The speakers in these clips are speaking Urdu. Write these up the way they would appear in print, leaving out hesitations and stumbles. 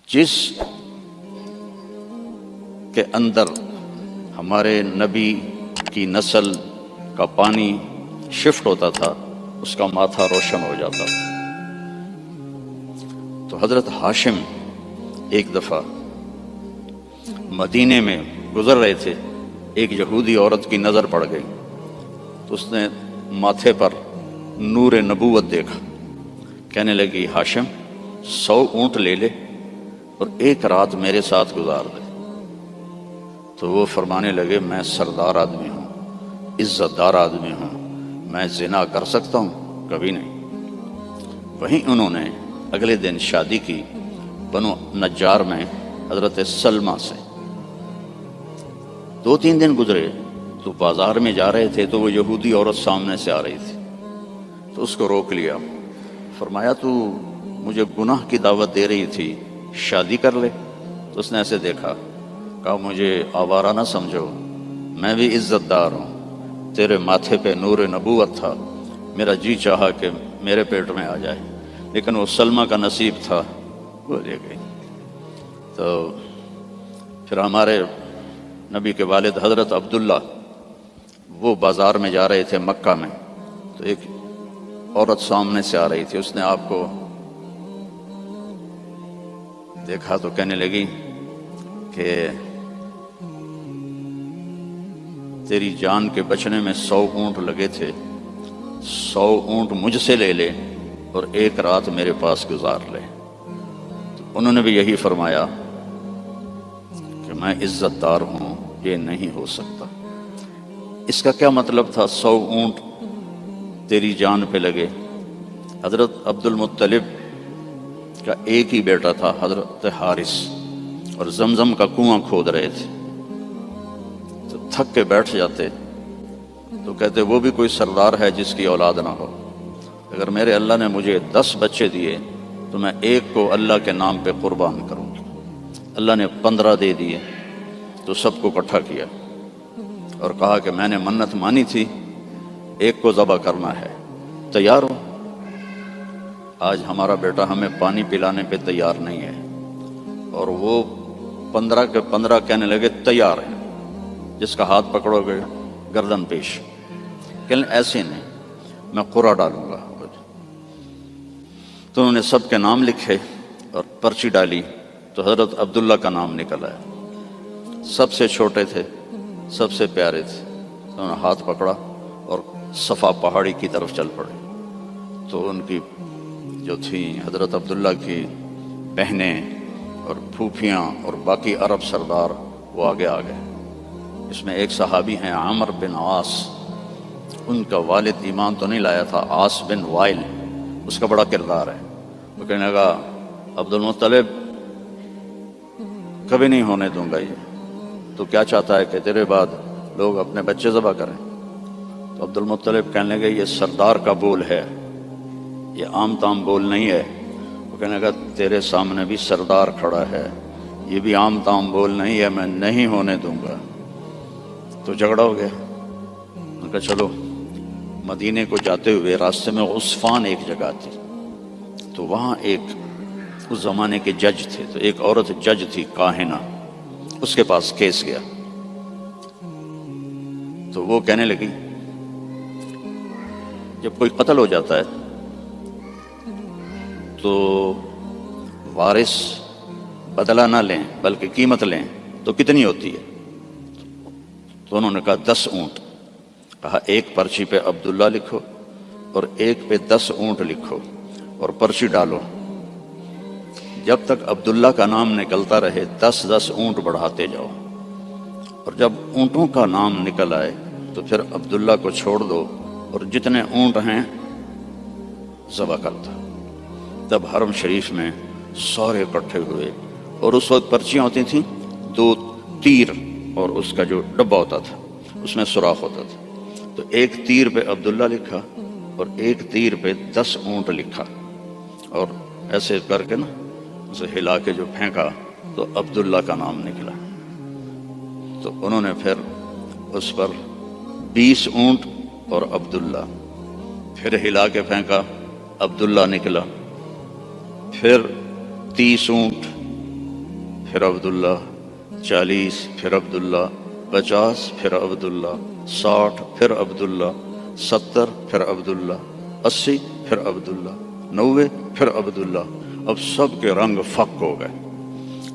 جس کے اندر ہمارے نبی کی نسل کا پانی شفٹ ہوتا تھا اس کا ماتھا روشن ہو جاتا تھا۔ تو حضرت ہاشم ایک دفعہ مدینے میں گزر رہے تھے، ایک یہودی عورت کی نظر پڑ گئی تو اس نے ماتھے پر نور نبوت دیکھا، کہنے لگی ہاشم 100 اونٹ لے لے اور ایک رات میرے ساتھ گزار دے۔ تو وہ فرمانے لگے میں سردار آدمی ہوں، عزت دار آدمی ہوں، میں زنا کر سکتا ہوں؟ کبھی نہیں۔ وہیں انہوں نے اگلے دن شادی کی بنو نجار میں حضرت سلمہ سے۔ 2-3 دن گزرے تو بازار میں جا رہے تھے تو وہ یہودی عورت سامنے سے آ رہی تھی، تو اس کو روک لیا، فرمایا تو مجھے گناہ کی دعوت دے رہی تھی، شادی کر لے۔ تو اس نے ایسے دیکھا، کہا مجھے آوارہ نہ سمجھو، میں بھی عزت دار ہوں، تیرے ماتھے پہ نور نبوت تھا، میرا جی چاہا کہ میرے پیٹ میں آ جائے، لیکن وہ سلمہ کا نصیب تھا، وہ لے گئی۔ تو پھر ہمارے نبی کے والد حضرت عبداللہ وہ بازار میں جا رہے تھے مکہ میں، تو ایک عورت سامنے سے آ رہی تھی، اس نے آپ کو دیکھا تو کہنے لگی کہ تیری جان کے بچنے میں 100 اونٹ لگے تھے، 100 اونٹ مجھ سے لے لے اور ایک رات میرے پاس گزار لے۔ تو انہوں نے بھی یہی فرمایا کہ میں عزت دار ہوں، یہ نہیں ہو سکتا۔ اس کا کیا مطلب تھا 100 اونٹ تیری جان پہ لگے؟ حضرت عبد المطلب کا ایک ہی بیٹا تھا حضرت حارث، اور زمزم کا کنواں کھود رہے تھے، تو تھک کے بیٹھ جاتے تو کہتے وہ بھی کوئی سردار ہے جس کی اولاد نہ ہو، اگر میرے اللہ نے مجھے 10 بچے دیے تو میں ایک کو اللہ کے نام پہ قربان کروں گا۔ اللہ نے 15 دے دیے تو سب کو اکٹھا کیا اور کہا کہ میں نے منت مانی تھی، ایک کو ذبح کرنا ہے، تیار ہو؟ آج ہمارا بیٹا ہمیں پانی پلانے پہ تیار نہیں ہے، اور وہ 15 کے 15 کہنے لگے تیار ہیں، جس کا ہاتھ پکڑو گے گردن پیش، کہنے ایسے نہیں، میں قرعہ ڈالوں گا۔ تو انہوں نے سب کے نام لکھے اور پرچی ڈالی تو حضرت عبداللہ کا نام نکل آیا، سب سے چھوٹے تھے، سب سے پیارے تھے۔ انہوں نے ہاتھ پکڑا اور صفا پہاڑی کی طرف چل پڑے۔ تو ان کی جو تھیں حضرت عبداللہ کی بہنیں اور پھوپھیاں اور باقی عرب سردار وہ آگے آ گئے۔ اس میں ایک صحابی ہیں عامر بن عاص، ان کا والد ایمان تو نہیں لایا تھا، عاص بن وائل، اس کا بڑا کردار ہے۔ وہ کہنے لگا عبد المطلب کبھی نہیں ہونے دوں گا، یہ تو کیا چاہتا ہے کہ تیرے بعد لوگ اپنے بچے ذبح کریں؟ تو عبد المطلب کہنے لگے یہ سردار کا بول ہے، یہ عام تام بول نہیں ہے۔ وہ کہنے لگا تیرے سامنے بھی سردار کھڑا ہے، یہ بھی عام تام بول نہیں ہے، میں نہیں ہونے دوں گا۔ تو جھگڑا ہو گیا۔ ان کا چلو، مدینے کو جاتے ہوئے راستے میں عصفان ایک جگہ تھی، تو وہاں ایک اس زمانے کے جج تھے، تو ایک عورت جج تھی کاہنہ، اس کے پاس کیس گیا۔ تو وہ کہنے لگی جب کوئی قتل ہو جاتا ہے تو وارث بدلہ نہ لیں بلکہ قیمت لیں تو کتنی ہوتی ہے؟ تو انہوں نے کہا 10 اونٹ۔ کہا ایک پرچی پہ عبداللہ لکھو اور ایک پہ 10 اونٹ لکھو اور پرچی ڈالو، جب تک عبداللہ کا نام نکلتا رہے 10 اونٹ بڑھاتے جاؤ، اور جب اونٹوں کا نام نکل آئے تو پھر عبداللہ کو چھوڑ دو اور جتنے اونٹ ہیں ذبح کر دو۔ تب حرم شریف میں سارے اکٹھے ہوئے، اور اس وقت پرچیاں ہوتی تھیں 2 تیر، اور اس کا جو ڈبہ ہوتا تھا اس میں سوراخ ہوتا تھا، تو ایک تیر پہ عبداللہ لکھا اور ایک تیر پہ 10 اونٹ لکھا، اور ایسے کر کے نا اسے ہلا کے جو پھینکا تو عبداللہ کا نام نکلا۔ تو انہوں نے پھر اس پر 20 اونٹ اور عبداللہ، پھر ہلا کے پھینکا، عبداللہ نکلا، پھر 30 اونٹ پھر عبداللہ، 40 پھر عبداللہ، 50 پھر عبداللہ، 60 پھر عبداللہ، 70 پھر عبداللہ، 80 پھر عبداللہ، 90 پھر عبداللہ۔ اب سب کے رنگ فک ہو گئے۔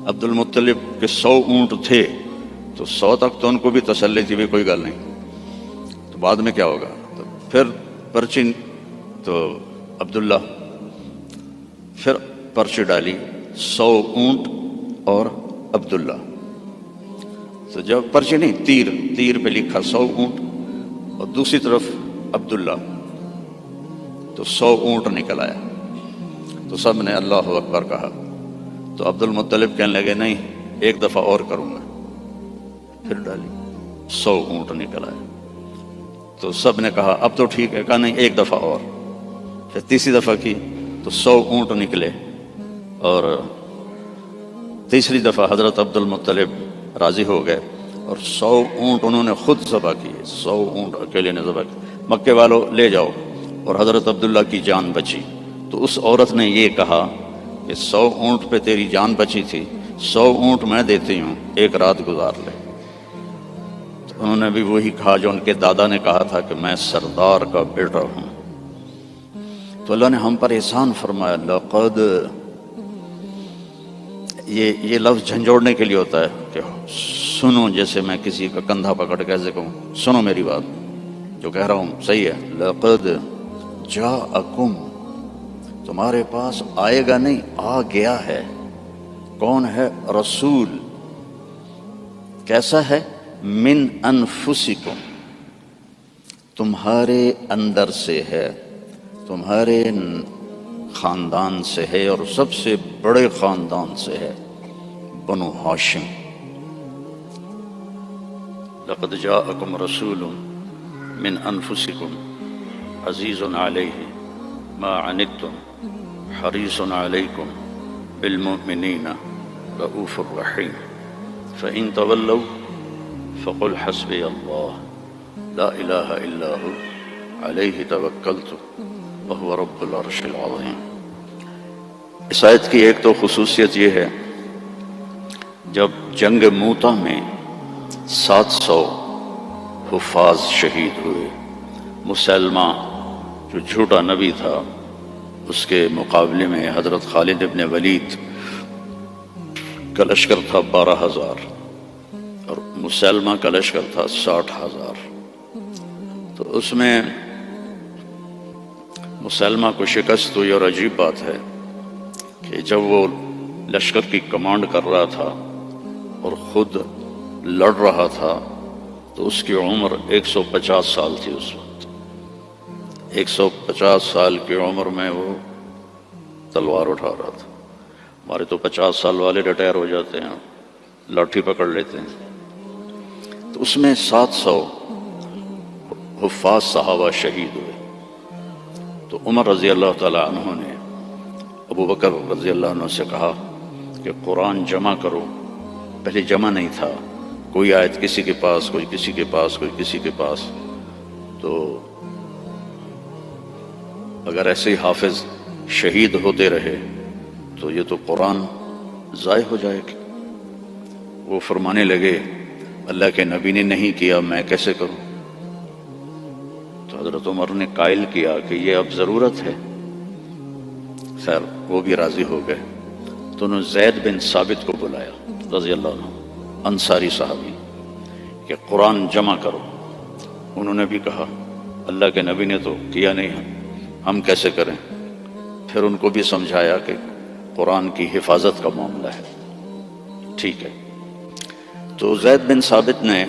عبد المطلب کے 100 اونٹ تھے تو 100 تک تو ان کو بھی تسلی تھی بھی کوئی گل نہیں، تو بعد میں کیا ہوگا؟ تو پھر پرچی تو عبداللہ، پھر پرچی ڈالی 100 اونٹ اور عبداللہ۔ تو جب پرچی نہیں، تیر پہ لکھا 100 اونٹ اور دوسری طرف عبداللہ، تو 100 اونٹ نکل آیا۔ تو سب نے اللہ اکبر کہا۔ تو عبد المطلب کہنے لگے نہیں، ایک دفعہ اور کروں گا۔ پھر ڈالی 100 اونٹ نکل آئے۔ تو سب نے کہا اب تو ٹھیک ہے، کہا نہیں ایک دفعہ اور۔ پھر تیسری دفعہ کی تو 100 اونٹ نکلے، اور تیسری دفعہ حضرت عبد المطلب راضی ہو گئے اور 100 اونٹ انہوں نے خود ذبح کیے۔ 100 اونٹ اکیلے نے ذبح کیے۔ مکے والوں لے جاؤ، اور حضرت عبداللہ کی جان بچی۔ تو اس عورت نے یہ کہا کہ 100 اونٹ پہ تیری جان بچی تھی، 100 اونٹ میں دیتی ہوں، ایک رات گزار لے۔ تو انہوں نے بھی وہی کہا جو ان کے دادا نے کہا تھا کہ میں سردار کا بیٹا ہوں۔ تو اللہ نے ہم پر احسان فرمایا، لقد، یہ لفظ جھنجھوڑنے کے لیے ہوتا ہے کہ سنو، جیسے میں کسی کا کندھا پکڑ کے ایسے کہوں سنو میری بات، جو کہہ رہا ہوں صحیح ہے۔ لقد جاءکم، تمہارے پاس آئے گا نہیں، آ گیا ہے۔ کون ہے؟ رسول۔ کیسا ہے؟ من انفسکم، تمہارے اندر سے ہے، تمہارے خاندان سے ہے، اور سب سے بڑے خاندان سے ہے، بنو ہاشم۔ لقد جاءکم رسول من انفسکم عزیز علیہ ما عنتم حریص علیکم بالمؤمنین رؤوف الرحیم فإن تولوا فقل حسبی اللہ لا الہ الا ہو علیہ توکلت وہو رب العرش العظیم۔ اس آیت کی ایک تو خصوصیت یہ ہے، جب جنگ موتا میں 700 حفاظ شہید ہوئے، مسلمہ جو جھوٹا نبی تھا اس کے مقابلے میں حضرت خالد ابن ولید کا لشکر تھا 12,000 اور مسلمہ کا لشکر تھا 60,000۔ تو اس میں مسلمہ کو شکست ہوئی، اور عجیب بات ہے کہ جب وہ لشکر کی کمانڈ کر رہا تھا اور خود لڑ رہا تھا تو اس کی عمر 150 سال تھی اس وقت۔ 150 سال کی عمر میں وہ تلوار اٹھا رہا تھا۔ ہمارے تو 50 سال والے ریٹائر ہو جاتے ہیں، لاٹھی پکڑ لیتے ہیں۔ تو اس میں 700 حفاظ صحابہ شہید ہوئے۔ تو عمر رضی اللہ تعالیٰ عنہ نے ابو بکر رضی اللہ عنہ سے کہا کہ قرآن جمع کرو۔ پہلے جمع نہیں تھا، کوئی آیت کسی کے پاس، کوئی کسی کے پاس، کوئی کسی کے پاس۔ تو اگر ایسے ہی حافظ شہید ہوتے رہے تو یہ تو قرآن ضائع ہو جائے گی۔ وہ فرمانے لگے اللہ کے نبی نے نہیں کیا، میں کیسے کروں؟ تو حضرت عمر نے قائل کیا کہ یہ اب ضرورت ہے۔ خیر وہ بھی راضی ہو گئے۔ تو انہوں نے زید بن ثابت کو بلایا رضی اللہ عنہ، انصاری صحابی، کہ قرآن جمع کرو۔ انہوں نے بھی کہا اللہ کے نبی نے تو کیا نہیں، ہم کیسے کریں؟ پھر ان کو بھی سمجھایا کہ قرآن کی حفاظت کا معاملہ ہے، ٹھیک ہے۔ تو زید بن ثابت نے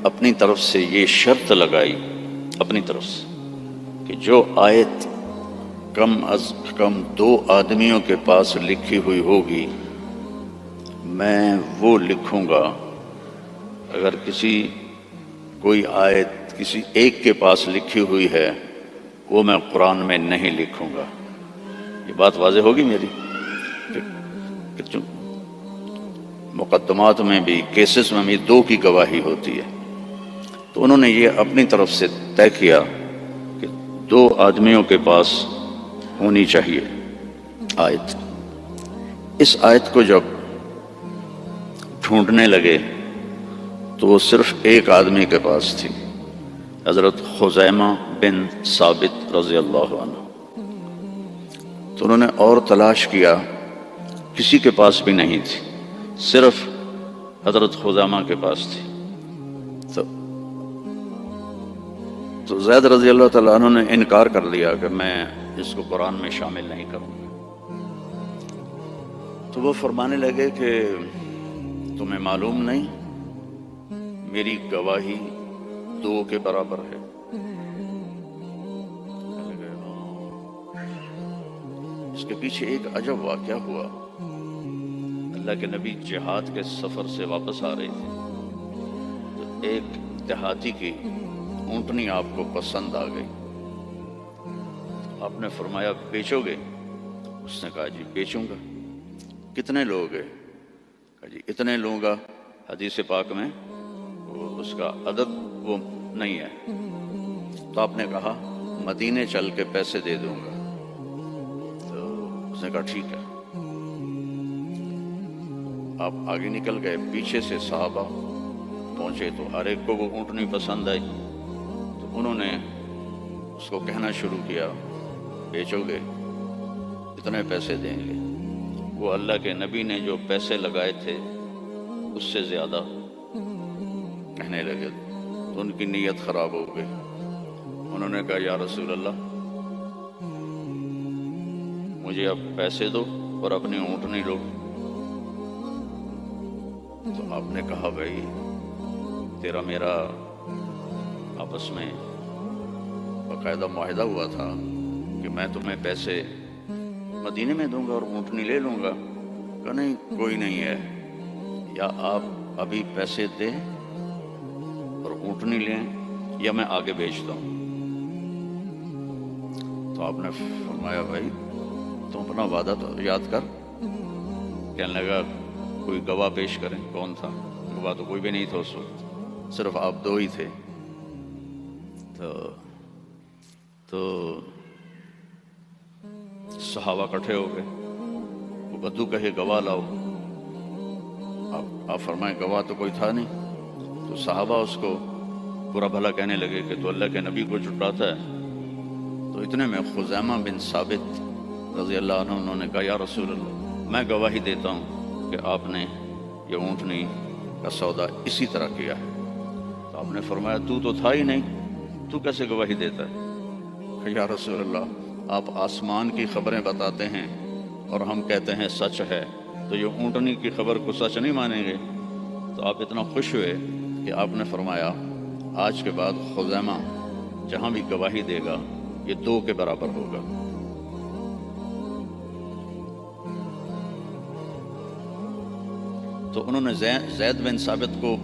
اپنی طرف سے یہ شرط لگائی، اپنی طرف سے، کہ جو آیت کم از کم 2 آدمیوں کے پاس لکھی ہوئی ہوگی میں وہ لکھوں گا۔ اگر کوئی آیت کسی ایک کے پاس لکھی ہوئی ہے وہ میں قرآن میں نہیں لکھوں گا۔ یہ بات واضح ہوگی میری کہ مقدمات میں بھی، کیسز میں بھی 2 کی گواہی ہوتی ہے۔ تو انہوں نے یہ اپنی طرف سے طے کیا کہ 2 آدمیوں کے پاس ہونی چاہیے آیت۔ اس آیت کو جب ڈھونڈنے لگے تو وہ صرف ایک آدمی کے پاس تھی، حضرت خزیمہ بن ثابت رضی اللہ عنہ۔ تو انہوں نے اور تلاش کیا، کسی کے پاس بھی نہیں تھی، صرف حضرت خزیمہ کے پاس تھی۔ تو زید رضی اللہ تعالیٰ عنہ نے انکار کر لیا کہ میں اس کو قرآن میں شامل نہیں کروں گا۔ تو وہ فرمانے لگے کہ تمہیں معلوم نہیں میری گواہی 2 کے برابر ہے۔ اس کے پیچھے ایک عجب واقعہ ہوا۔ اللہ کے نبی جہاد کے سفر سے واپس آ رہے تھے تو ایک دیہاتی کی اونٹنی آپ کو پسند آ گئی۔ آپ نے فرمایا بیچو گے؟ اس نے کہا جی بیچوں گا۔ کتنے لوگ ہیں؟ کہا جی اتنے لوں گا۔ حدیث پاک میں اس کا عدد وہ نہیں ہے۔ تو آپ نے کہا مدینے چل کے پیسے دے دوں گا۔ تو اس نے کہا ٹھیک ہے۔ آپ آگے نکل گئے، پیچھے سے صحابہ پہنچے تو ہر ایک کو وہ اونٹنی پسند آئی۔ تو انہوں نے اس کو کہنا شروع کیا بیچو گے؟ اتنے پیسے دیں گے۔ وہ اللہ کے نبی نے جو پیسے لگائے تھے اس سے زیادہ کہنے لگے تو ان کی نیت خراب ہو گئی۔ انہوں نے کہا یا رسول اللہ مجھے اب پیسے دو اور اپنی اونٹنی لو۔ تو آپ نے کہا بھائی تیرا میرا آپس میں باقاعدہ معاہدہ ہوا تھا کہ میں تمہیں پیسے مدینے میں دوں گا اور اونٹنی لے لوں گا۔ کہا نہیں کوئی نہیں ہے، یا آپ ابھی پیسے دیں اور اونٹنی لیں یا میں آگے بیچتا ہوں۔ تو آپ نے فرمایا بھائی تم اپنا وعدہ تو یاد کر۔ کہنے لگا کوئی گواہ پیش کریں۔ کون تھا؟ گواہ تو کوئی بھی نہیں تھا اس وقت، صرف آپ 2 ہی تھے۔ تو صحابہ اکٹھے ہو گئے، وہ بدو کہے گواہ لاؤ۔ آپ فرمائیں گواہ تو کوئی تھا نہیں۔ تو صحابہ اس کو برا بھلا کہنے لگے کہ تو اللہ کے نبی کو جھٹلاتا ہے۔ تو اتنے میں خزیمہ بن ثابت رضی اللہ عنہ انہوں نے کہا یا رسول اللہ میں گواہی دیتا ہوں کہ آپ نے یہ اونٹنی کا سودا اسی طرح کیا ہے۔ تو آپ نے فرمایا تو تھا ہی نہیں، تو کیسے گواہی دیتا ہے؟ کہ یا رسول اللہ آپ آسمان کی خبریں بتاتے ہیں اور ہم کہتے ہیں سچ ہے، تو یہ اونٹنی کی خبر کو سچ نہیں مانیں گے؟ تو آپ اتنا خوش ہوئے کہ آپ نے فرمایا آج کے بعد خزیمہ جہاں بھی گواہی دے گا یہ 2 کے برابر ہوگا۔ تو انہوں نے زید بن ثابت کو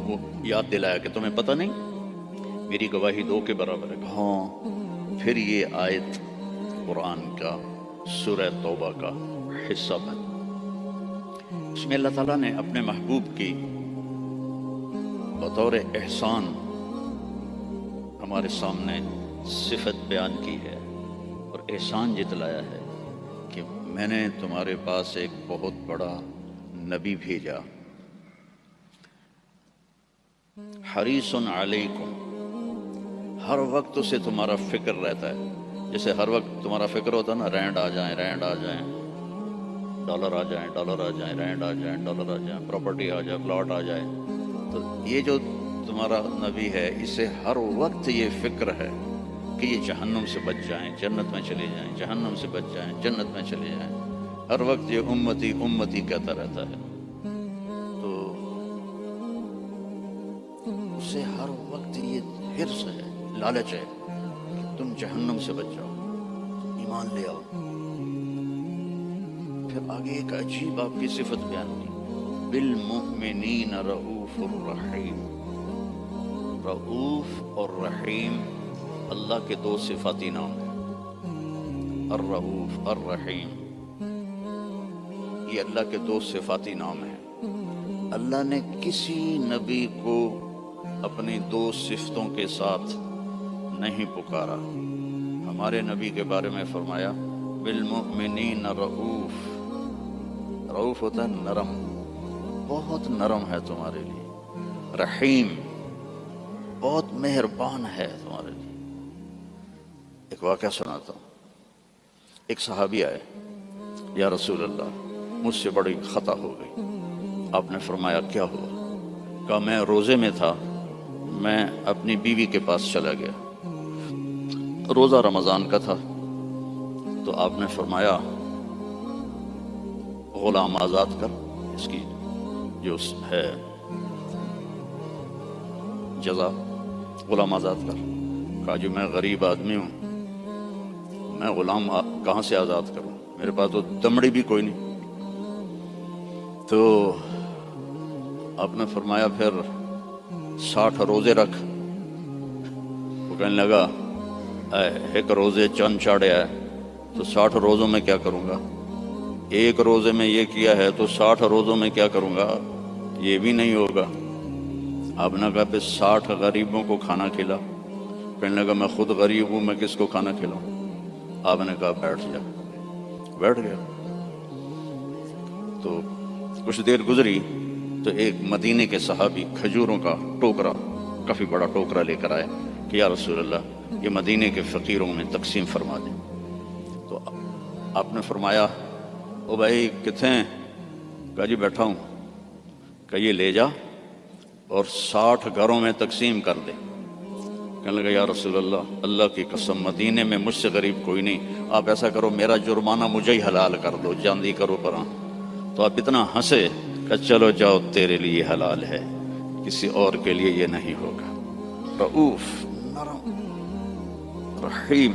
یاد دلایا کہ تمہیں پتہ نہیں میری گواہی 2 کے برابر ہے۔ ہاں۔ پھر یہ آیت قرآن کا سورہ توبہ کا حصہ بن، اس میں اللہ تعالیٰ نے اپنے محبوب کی بطور احسان ہمارے سامنے صفت بیان کی ہے اور احسان جتلایا ہے کہ میں نے تمہارے پاس ایک بہت بڑا نبی بھیجا، حریص علیکم، ہر وقت اسے تمہارا فکر رہتا ہے۔ جیسے ہر وقت تمہارا فکر ہوتا ہے نا رینڈ آ جائیں، ڈالر آ جائیں، رینڈ آ جائیں، ڈالر آ جائیں، پراپرٹی آ جائے، پلاٹ آ جائے۔ تو یہ جو تمہارا نبی ہے اسے ہر وقت یہ فکر ہے کہ یہ جہنم سے بچ جائیں، جنت میں چلے جائیں، جہنم سے بچ جائیں، جنت میں چلے جائیں۔ ہر وقت یہ امتی امتی کہتا رہتا ہے۔ تو اسے ہر وقت یہ حرص ہے، لالچ ہے کہ تم جہنم سے بچ جاؤ، ایمان لے آؤ۔ پھر آگے ایک عجیب آپ کی صفت بیان کی، بالمؤمنین رؤوف الرحیم۔ رؤوف اور رحیم اللہ کے 2 صفاتی نام ہیں، الرؤوف الرحیم، یہ اللہ کے 2 صفاتی نام ہیں۔ اللہ نے کسی نبی کو اپنی 2 صفتوں کے ساتھ نہیں پکارا۔ ہمارے نبی کے بارے میں فرمایا بالمؤمنین رؤوف، رؤوف ہوتا ہے نرم، بہت نرم ہے تمہارے لیے، رحیم بہت مہربان ہے تمہارے لیے۔ ایک واقعہ سناتا ہوں۔ ایک صحابی آئے، یا رسول اللہ مجھ سے بڑی خطا ہو گئی۔ آپ نے فرمایا کیا ہوا؟ کہا میں روزے میں تھا، میں اپنی بیوی کے پاس چلا گیا، روزہ رمضان کا تھا، تو آپ نے فرمایا غلام آزاد کر، اس کی جو ہے جزا غلام آزاد کر۔ کہا جو میں غریب آدمی ہوں، میں غلام کہاں سے آزاد کروں، میرے پاس تو دمڑی بھی کوئی نہیں۔ تو آپ نے فرمایا پھر 60 روزے رکھ۔ وہ کہنے لگا ایک روزے چند چاڑے ہے تو 60 روزوں میں کیا کروں گا، ایک روزے میں یہ کیا ہے تو 60 روزوں میں کیا کروں گا، یہ بھی نہیں ہوگا۔ آپ نے کہا پھر 60 غریبوں کو کھانا کھلا۔ کہنے لگا میں خود غریب ہوں، میں کس کو کھانا کھلاؤں؟ آپ نے کہا بیٹھ جا۔ بیٹھ گیا۔ تو کچھ دیر گزری تو ایک مدینے کے صحابی کھجوروں کا ٹوکرا، کافی بڑا ٹوکرا لے کر آئے کہ یا رسول اللہ یہ مدینے کے فقیروں میں تقسیم فرما دیں۔ تو آپ نے فرمایا او بھائی کتنے ہیں؟ کہا جی بیٹھا ہوں۔ کہ یہ لے جا اور 60 گھروں میں تقسیم کر دے۔ کہنے لگا یا رسول اللہ اللہ کی قسم مدینے میں مجھ سے غریب کوئی نہیں، آپ ایسا کرو میرا جرمانہ مجھے ہی حلال کر دو، جاندی کرو پراں۔ تو آپ اتنا ہنسے کہ چلو جاؤ تیرے لیے حلال ہے، کسی اور کے لیے یہ نہیں ہوگا۔ رؤوف، نرم، رحیم۔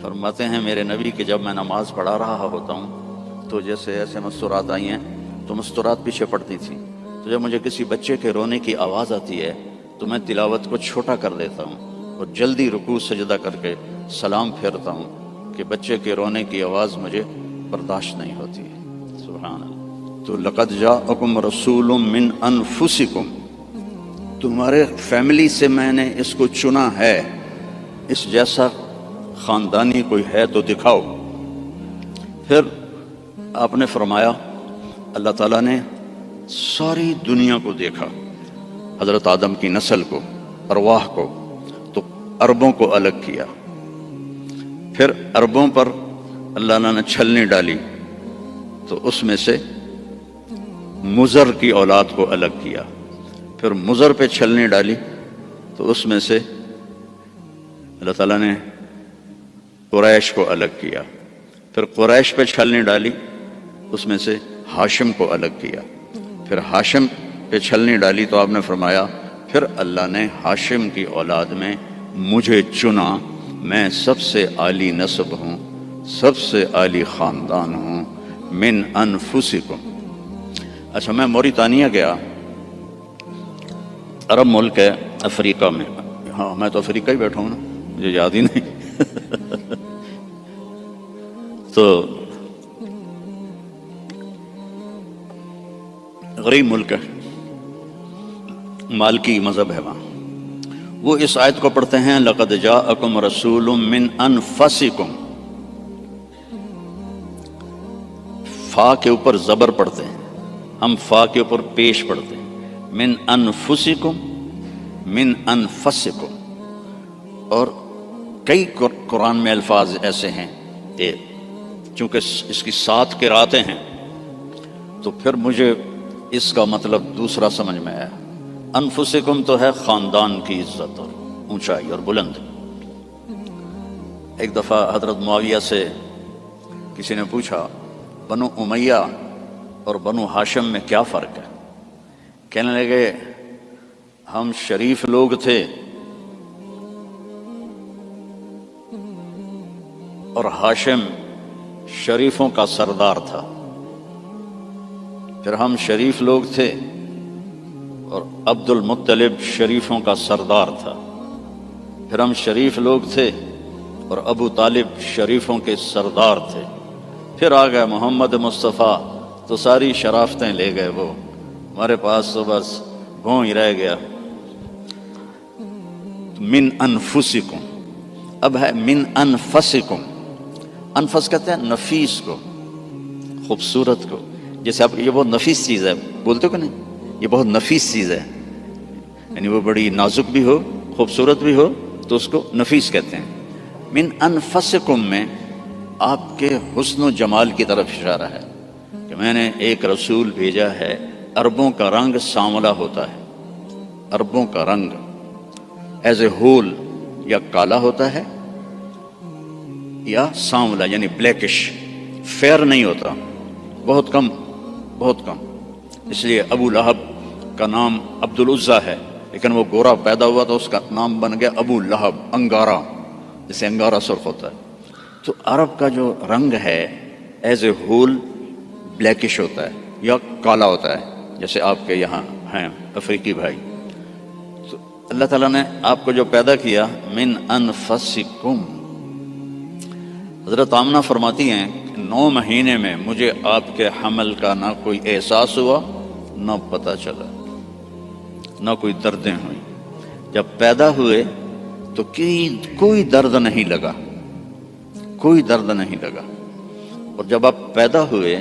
فرماتے ہیں میرے نبی کہ جب میں نماز پڑھا رہا ہوتا ہوں تو جیسے ایسے مستورات آئی ہیں تو مستورات پیچھے پڑتی تھیں، تو جب مجھے کسی بچے کے رونے کی آواز آتی ہے تو میں تلاوت کو چھوٹا کر دیتا ہوں اور جلدی رکوع سجدہ کر کے سلام پھیرتا ہوں کہ بچے کے رونے کی آواز مجھے برداشت نہیں ہوتی ہے۔ سبحان اللہ۔ تو لقد جاءکم رسول من انفسکم، تمہارے فیملی سے میں نے اس کو چنا ہے، اس جیسا خاندانی کوئی ہے تو دکھاؤ۔ پھر آپ نے فرمایا اللہ تعالیٰ نے ساری دنیا کو دیکھا، حضرت آدم کی نسل کو، ارواح کو، تو عربوں کو الگ کیا۔ پھر عربوں پر اللہ نے چھلنی ڈالی تو اس میں سے مضر کی اولاد کو الگ کیا۔ پھر مضر پہ چھلنی ڈالی تو اس میں سے اللہ تعالیٰ نے قریش کو الگ کیا۔ پھر قریش پہ چھلنی ڈالی اس میں سے ہاشم کو الگ کیا۔ پھر ہاشم پہ چھلنی ڈالی تو آپ نے فرمایا پھر اللہ نے ہاشم کی اولاد میں مجھے چنا، میں سب سے عالی نسب ہوں، سب سے عالی خاندان ہوں، من انفسکم۔ اچھا میں موریتانیہ گیا، عرب ملک ہے افریقہ میں، ہاں میں تو افریقہ ہی بیٹھا ہوں نا، مجھے یاد ہی نہیں تو غریب ملک ہے، مالکی مذہب ہے وہاں۔ وہ اس آیت کو پڑھتے ہیں لقد جاءکم رسول من انفسکم، فا کے اوپر زبر پڑھتے ہیں، ہم فا کے اوپر پیش پڑھتے ہیں، من انفسکم، من انفسکم۔ اور کئی قرآن میں الفاظ ایسے ہیں کہ چونکہ اس کی 7 قراتیں ہیں تو پھر مجھے اس کا مطلب دوسرا سمجھ میں آیا۔ انفسکم تو ہے خاندان کی عزت اور اونچائی اور بلند۔ ایک دفعہ حضرت معاویہ سے کسی نے پوچھا بنو امیہ اور بنو ہاشم میں کیا فرق ہے؟ کہنے لگے ہم شریف لوگ تھے اور ہاشم شریفوں کا سردار تھا، پھر ہم شریف لوگ تھے اور عبد المطلب شریفوں کا سردار تھا، پھر ہم شریف لوگ تھے اور ابو طالب شریفوں کے سردار تھے، پھر آ گئے محمد مصطفیٰ تو ساری شرافتیں لے گئے، وہ ہمارے پاس تو بس گھوں ہی رہ گیا۔ من انفسکم، اب ہے من انفسکم۔ انفس کہتے ہیں نفیس کو، خوبصورت کو، جیسے آپ یہ بہت نفیس چیز ہے، بولتے ہو کہ نہیں، یہ بہت نفیس چیز ہے، یعنی وہ بڑی نازک بھی ہو، خوبصورت بھی ہو، تو اس کو نفیس کہتے ہیں۔ من انفسکم میں آپ کے حسن و جمال کی طرف اشارہ ہے کہ میں نے ایک رسول بھیجا ہے، عربوں کا رنگ سانولا ہوتا ہے، عربوں کا رنگ ایز اے ہول یا کالا ہوتا ہے یا سانولا یعنی بلیکش، فیئر نہیں ہوتا، بہت کم، بہت کم۔ اس لیے ابو لہب کا نام عبد العزیٰ ہے، لیکن وہ گورا پیدا ہوا تو اس کا نام بن گیا ابو لہب، انگارا، جسے انگارا سرخ ہوتا ہے۔ تو عرب کا جو رنگ ہے ایز اے ہول بلیکش ہوتا ہے یا کالا ہوتا ہے، جیسے آپ کے یہاں ہیں افریقی بھائی۔ تو اللہ تعالیٰ نے آپ کو جو پیدا کیا، من انفسکم، حضرت آمنہ فرماتی ہیں کہ 9 مہینے میں مجھے آپ کے حمل کا نہ کوئی احساس ہوا، نہ پتہ چلا، نہ کوئی دردیں ہوئیں۔ جب پیدا ہوئے تو کوئی درد نہیں لگا، کوئی درد نہیں لگا۔ اور جب آپ پیدا ہوئے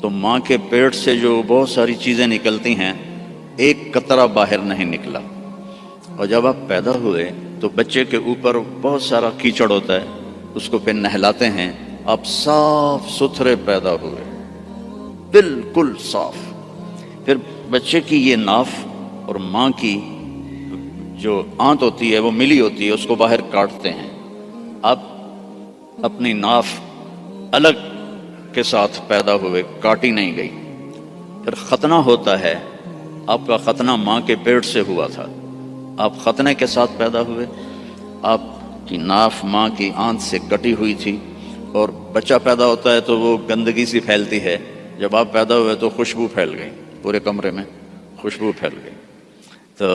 تو ماں کے پیٹ سے جو بہت ساری چیزیں نکلتی ہیں، ایک قطرہ باہر نہیں نکلا۔ اور جب آپ پیدا ہوئے تو بچے کے اوپر بہت سارا کیچڑ ہوتا ہے، اس کو پھر نہلاتے ہیں، آپ صاف ستھرے پیدا ہوئے، بالکل صاف۔ پھر بچے کی یہ ناف اور ماں کی جو آنت ہوتی ہے وہ ملی ہوتی ہے، اس کو باہر کاٹتے ہیں۔ آپ اپنی ناف الگ کے ساتھ پیدا ہوئے، کاٹی نہیں گئی۔ پھر ختنہ ہوتا ہے، آپ کا ختنہ ماں کے پیٹ سے ہوا تھا، آپ ختنے کے ساتھ پیدا ہوئے، آپ کی ناف ماں کی آنت سے کٹی ہوئی تھی، اور بچہ پیدا ہوتا ہے تو وہ گندگی سی پھیلتی ہے، جب آپ پیدا ہوئے تو خوشبو پھیل گئی، پورے کمرے میں خوشبو پھیل گئی۔ تو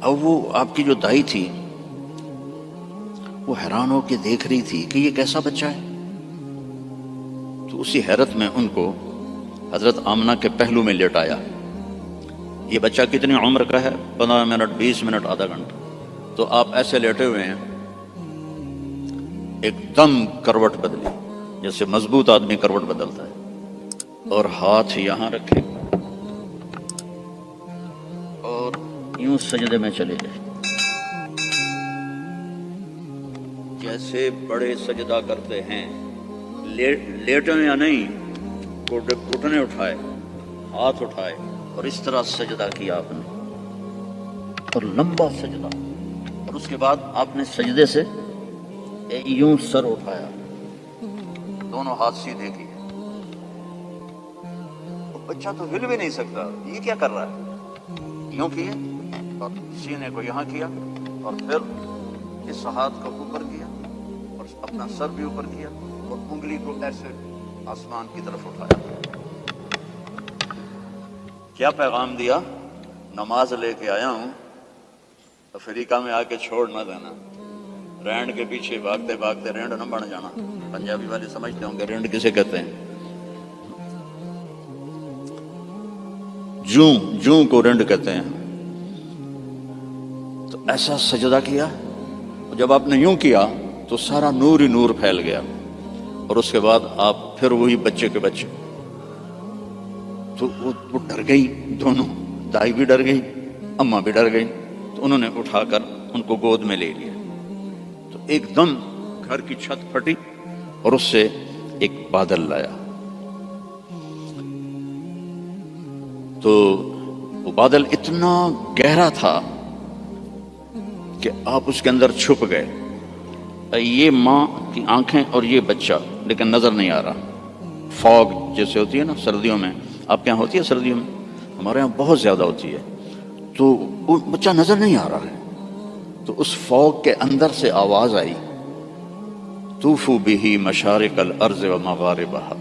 اب وہ آپ کی جو دائی تھی وہ حیران ہو کے دیکھ رہی تھی کہ یہ کیسا بچہ ہے۔ تو اسی حیرت میں ان کو حضرت آمنہ کے پہلو میں لیٹایا۔ یہ بچہ کتنی عمر کا ہے؟ 15 منٹ، 20 منٹ، آدھا گھنٹہ۔ تو آپ ایسے لیٹے ہوئے ہیں، ایک دم کروٹ بدلی، جیسے مضبوط آدمی کروٹ بدلتا ہے، اور ہاتھ یہاں رکھے اور یوں سجدے میں چلے گئے، جیسے بڑے سجدہ کرتے ہیں، لیٹے یا نہیں، گھٹنے اٹھائے، ہاتھ اٹھائے، اور اس طرح سجدہ کیا آپ نے، اور لمبا سجدہ۔ اور اس کے بعد آپ نے سجدے سے یوں سر اٹھایا، دونوں ہاتھ سیدھے کیے۔ بچہ تو ہل بھی نہیں سکتا، یہ کیا کر رہا ہے؟ یوں کیے اور سینے کو یہاں کیا، اور پھر اس ہاتھ کو اوپر کیا اور اپنا سر بھی اوپر کیا، اور انگلی کو ایسے آسمان کی طرف اٹھایا۔ کیا پیغام دیا؟ نماز لے کے آیا ہوں، افریقہ میں آ کے چھوڑ نہ دینا، رینڈ کے پیچھے بھاگتے بھاگتے رینڈ نہ بن جانا۔ پنجابی والے سمجھتے ہوں گے رینڈ کسے کہتے ہیں، جوں کو رینڈ کہتے ہیں۔ تو ایسا سجدہ کیا، اور جب آپ نے یوں کیا تو سارا نور ہی نور پھیل گیا، اور اس کے بعد آپ پھر وہی بچے کے بچے۔ تو وہ ڈر گئی، دونوں، دائی بھی ڈر گئی، اماں بھی ڈر گئی۔ تو انہوں نے اٹھا کر ان کو گود میں لے لیا۔ تو ایک دم گھر کی چھت پھٹی اور اس سے ایک بادل لایا۔ تو وہ بادل اتنا گہرا تھا کہ آپ اس کے اندر چھپ گئے، یہ ماں کی آنکھیں اور یہ بچہ، لیکن نظر نہیں آ رہا۔ فوگ جیسے ہوتی ہے نا سردیوں میں، آپ کے یہاں ہوتی ہے سردیوں میں، ہمارے یہاں بہت زیادہ ہوتی ہے، تو وہ بچہ نظر نہیں آ رہا ہے۔ تو اس فوگ کے اندر سے آواز آئی، طوفوا بہ مشارق الارض و مغاربہا،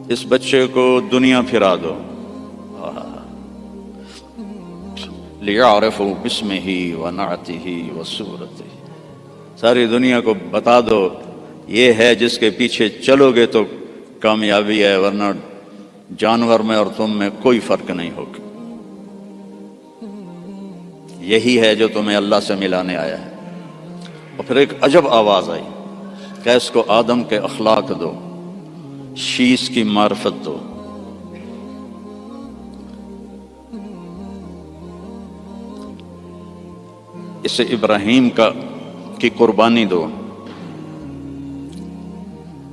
اس بچے کو دنیا پھرا دو، لیعرفوا باسمہ ونعتہ وصورتہ، ساری دنیا کو بتا دو یہ ہے جس کے پیچھے چلو گے تو کامیابی ہے، ورنہ جانور میں اور تم میں کوئی فرق نہیں ہوگا، یہی ہے جو تمہیں اللہ سے ملانے آیا ہے۔ اور پھر ایک عجب آواز آئی کہ اس کو آدم کے اخلاق دو، شیش کی معرفت دو۔ اسے ابراہیم کی قربانی دو،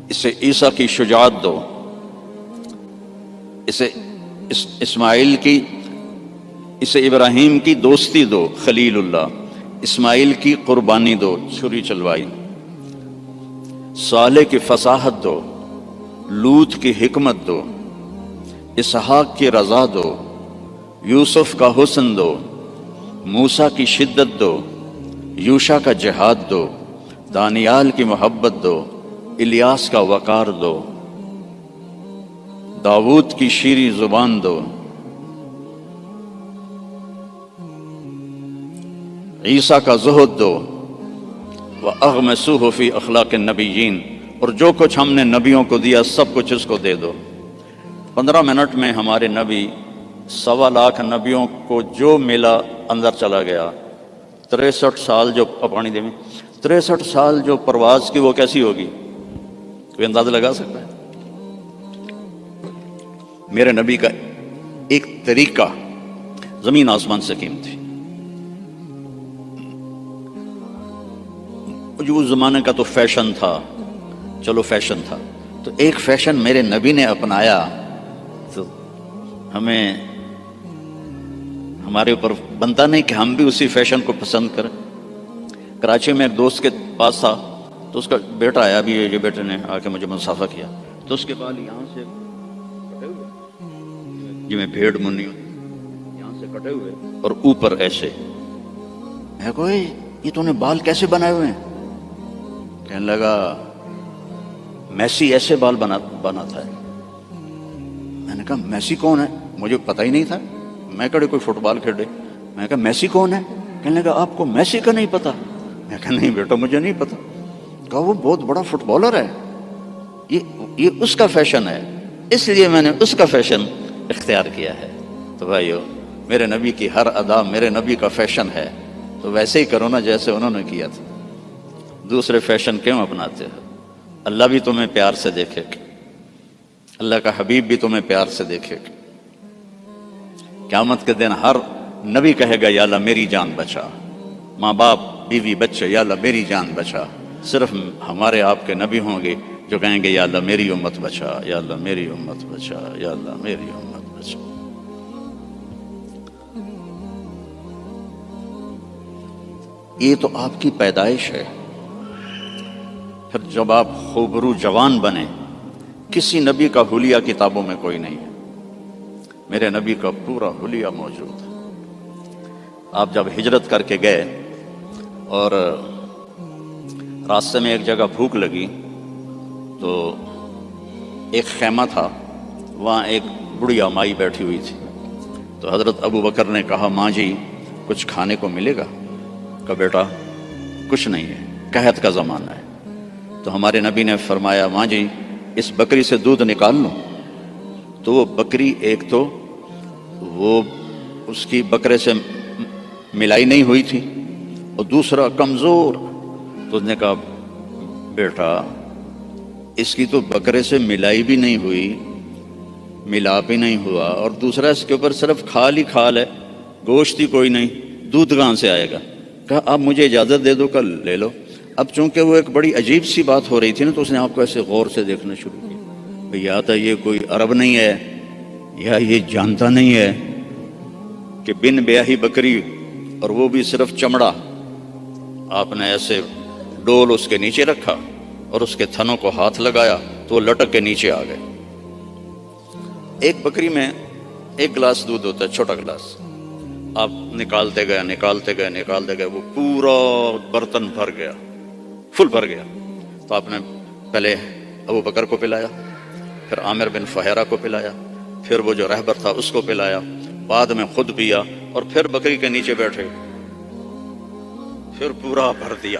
اسے عیسیٰ کی شجاعت دو، اسے اسے ابراہیم کی دوستی دو، خلیل اللہ، اسماعیل کی قربانی دو، چھری چلوائی، صالح کی فصاحت دو، لوط کی حکمت دو، اسحاق کی رضا دو، یوسف کا حسن دو، موسیٰ کی شدت دو، یوشع کا جہاد دو، دانیال کی محبت دو، الیاس کا وقار دو، داؤد کی شیریں زبان دو، عیسیٰ کا زہد دو، وَأَغْمَسُوهُ فِي أَخْلَاقِ النَّبِيِّينَ، اور جو کچھ ہم نے نبیوں کو دیا سب کچھ اس کو دے دو۔ 15 منٹ میں ہمارے نبی 1.25 لاکھ نبیوں کو جو ملا اندر چلا گیا۔ 63 سال جو پانی دے میں 63 سال جو پرواز کی وہ کیسی ہوگی؟ کوئی اندازہ لگا سکتا ہے؟ میرے نبی کا ایک طریقہ زمین آسمان سے قیمتی، جو اس زمانے کا تو فیشن تھا، چلو فیشن تھا، تو ایک فیشن میرے نبی نے اپنایا تو ہمیں ہمارے اوپر بنتا نہیں کہ ہم بھی اسی فیشن کو پسند کریں۔ کراچی میں ایک دوست کے پاس تھا تو اس کا بیٹا آیا، بھی یہ بیٹے نے آ کے مجھے مصافحہ کیا، تو اس کے بال یہاں سے کٹے ہوئے، جو میں بھیڑ منی یہاں سے کٹے ہوئے اور اوپر ایسے۔ میں کہا یہ تو نے بال کیسے بنائے ہوئے ہیں؟ کہنے لگا میسی ایسے بال بناتا ہے۔ میں نے کہا میسی کون ہے؟ مجھے پتہ ہی نہیں تھا، میں کہا کوئی فٹ بال کھیلے۔ میں نے کہا میسی کون ہے؟ کہنے لگا آپ کو میسی کا نہیں پتا؟ میں کہا نہیں بیٹا مجھے نہیں پتا۔ کہا وہ بہت بڑا فٹ بالر ہے، یہ اس کا فیشن ہے، اس لیے میں نے اس کا فیشن اختیار کیا ہے۔ تو بھائیو، میرے نبی کی ہر ادا میرے نبی کا فیشن ہے، تو ویسے ہی کرو نا جیسے انہوں نے کیا تھا۔ دوسرے فیشن کیوں اپناتے ہو؟ اللہ بھی تمہیں پیار سے دیکھے گا، اللہ کا حبیب بھی تمہیں پیار سے دیکھے گا۔ قیامت کے دن ہر نبی کہے گا یا اللہ میری جان بچا، ماں باپ بیوی بچے یا اللہ میری جان بچا۔ صرف ہمارے آپ کے نبی ہوں گے جو کہیں گے یا اللہ میری امت بچا، یا اللہ میری امت بچا، یا اللہ میری امت بچا۔ یہ تو آپ کی پیدائش ہے۔ پھر جب آپ خوبرو جوان بنے، کسی نبی کا حلیہ کتابوں میں کوئی نہیں ہے، میرے نبی کا پورا حلیہ موجود ہے۔ آپ جب ہجرت کر کے گئے اور راستے میں ایک جگہ بھوک لگی تو ایک خیمہ تھا، وہاں ایک بڑھیا مائی بیٹھی ہوئی تھی، تو حضرت ابو بکر نے کہا ماں جی کچھ کھانے کو ملے گا؟ کہا بیٹا کچھ نہیں ہے، قحط کا زمانہ ہے۔ تو ہمارے نبی نے فرمایا ماں جی اس بکری سے دودھ نکال لو۔ تو وہ بکری ایک تو وہ اس کی بکرے سے ملائی نہیں ہوئی تھی، اور دوسرا کمزور۔ تو اس نے کہا بیٹا اس کی تو بکرے سے ملائی بھی نہیں ہوئی، ملاپ ہی نہیں ہوا، اور دوسرا اس کے اوپر صرف کھال ہی کھال ہے، گوشت ہی کوئی نہیں، دودھ کہاں سے آئے گا؟ کہا اب مجھے اجازت دے دو، کل لے لو۔ اب چونکہ وہ ایک بڑی عجیب سی بات ہو رہی تھی نا، تو اس نے آپ کو ایسے غور سے دیکھنا شروع کیا، یا تو یہ کوئی عرب نہیں ہے، یا یہ جانتا نہیں ہے کہ بن بیاہی بکری، اور وہ بھی صرف چمڑا، آپ نے ایسے ڈول اس کے نیچے رکھا اور اس کے تھنوں کو ہاتھ لگایا تو وہ لٹک کے نیچے آ گئے۔ ایک بکری میں 1 گلاس دودھ ہوتا ہے، چھوٹا گلاس، آپ نکالتے گئے وہ پورا برتن بھر گیا، فل بھر گیا۔ تو آپ نے پہلے ابو بکر کو پلایا، پھر عامر بن فہیرہ کو پلایا، پھر وہ جو رہبر تھا اس کو پلایا، بعد میں خود پیا، اور پھر بکری کے نیچے بیٹھے، پھر پورا بھر دیا،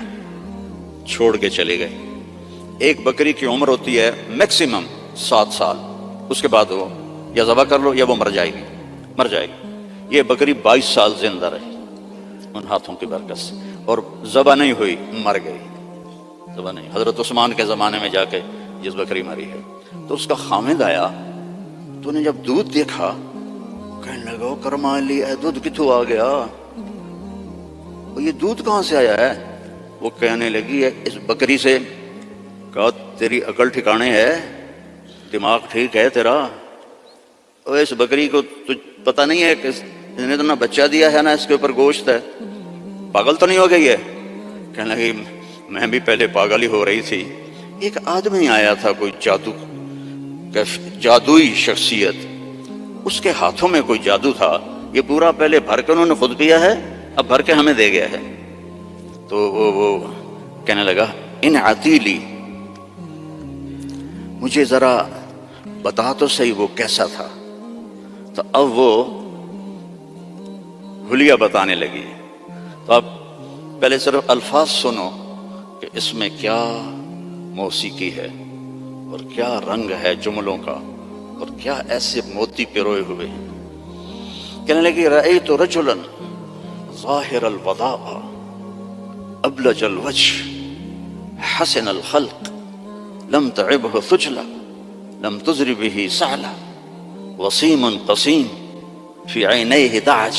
چھوڑ کے چلے گئے۔ ایک بکری کی عمر ہوتی ہے میکسیمم 7 سال، اس کے بعد وہ یا ذبح کر لو یا وہ مر جائے گی۔ یہ بکری 22 سال زندہ رہی ان ہاتھوں کی برکت سے، اور ذبح نہیں ہوئی، مر گئی، ذبح نہیں۔ حضرت عثمان کے زمانے میں جا کے جس بکری مری ہے، تو اس کا خامد آیا، تو نے جب دودھ دیکھا کہنے لگا کرما لی اے دودھ کتوں آ گیا، یہ دودھ کہاں سے آیا ہے؟ وہ کہنے لگی اس بکری سے۔ کہا تیری عقل ٹھکانے ہے، دماغ ٹھیک ہے تیرا؟ اور اس بکری کو تجھ پتہ نہیں ہے کہ اس نے تو نہ بچہ دیا ہے نہ اس کے اوپر گوشت ہے، پاگل تو نہیں ہو گئی ہے؟ کہنے لگی میں بھی پہلے پاگل ہی ہو رہی تھی۔ ایک آدمی آیا تھا، کوئی جادوئی شخصیت، اس کے ہاتھوں میں کوئی جادو تھا، یہ پورا پہلے بھر کے انہوں نے خود پیا ہے، اب بھر کے ہمیں دے گیا ہے۔ تو وہ کہنے لگا ان عتیلی، مجھے ذرا بتا تو صحیح وہ کیسا تھا۔ تو اب وہ حلیہ بتانے لگی۔ تو اب پہلے صرف الفاظ سنو کہ اس میں کیا موسیقی ہے اور کیا رنگ ہے جملوں کا، اور کیا ایسے موتی پروئے ہوئے ہیں۔ کہنے لگی رأیت رجلا ظاہر الوداع ابلج الوجه حسن الخلق لم تعبه ثجلا لم تزر به سعلا وسيم قصيم في عينيه دعج